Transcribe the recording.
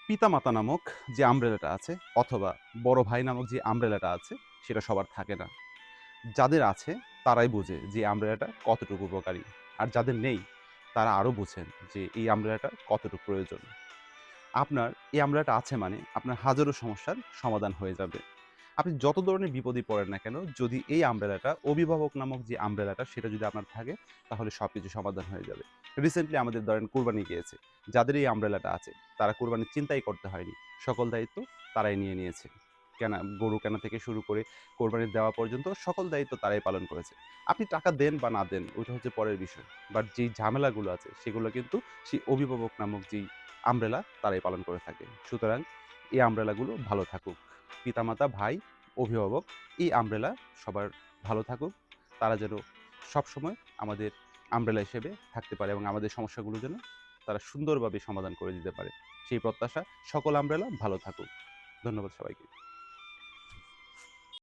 পিতামাতা নামক যে আমব্রেলাটা আছে অথবা বড় ভাই নামক যে আমব্রেলাটা আছে সেটা সবার থাকে না। যাদের আছে তারাই বোঝে যে আমব্রেলাটা কতটুকু উপকারী। আর যাদের নেই তারা আরও বোঝেন যে এই আমব্রেলাটা কতটুকু প্রয়োজন। আপনার এই আমব্রেলাটা আছে মানে আপনার হাজারো সমস্যার সমাধান হয়ে যাবে। আপনি যত ধরনের বিপদেই পড়েন না কেন, যদি এই আমব্রেলাটা অভিভাবক নামক যে আমব্রেলাটা সেটা যদি আপনার থাকে তাহলে সবকিছু সমাধান হয়ে যাবে। রিসেন্টলি আমাদের ধরেন কোরবানি গিয়েছে। যাদের এই আমব্রেলাটা আছে তারা কোরবানির চিন্তাই করতে হয়নি। সকল দায়িত্ব তারাই নিয়ে নিয়েছে। গরু কেনা থেকে শুরু করে কোরবানি দেওয়া পর্যন্ত সকল দায়িত্ব তারাই পালন করেছে। আপনি টাকা দেন বা না দেন ওইটা হচ্ছে পরের বিষয়। বাট যেই ঝামেলাগুলো আছে সেগুলো কিন্তু সেই অভিভাবক নামক যেই আমব্রেলা তারাই পালন করে থাকে। সুতরাং এই আমব্রেলাগুলো ভালো থাকুক। পিতামাতা, ভাই, অভিভাবক এই আমব্রেলা সবার ভালো থাকুক। তারা যেন সবসময় আমাদের আমব্রেলা হিসেবে থাকতে পারে এবং আমাদের সমস্যাগুলো যেন তারা সুন্দরভাবে সমাধান করে দিতে পারে। সেই প্রত্যাশা সকল আমব্রেলা ভালো থাকুক। ধন্যবাদ সবাইকে।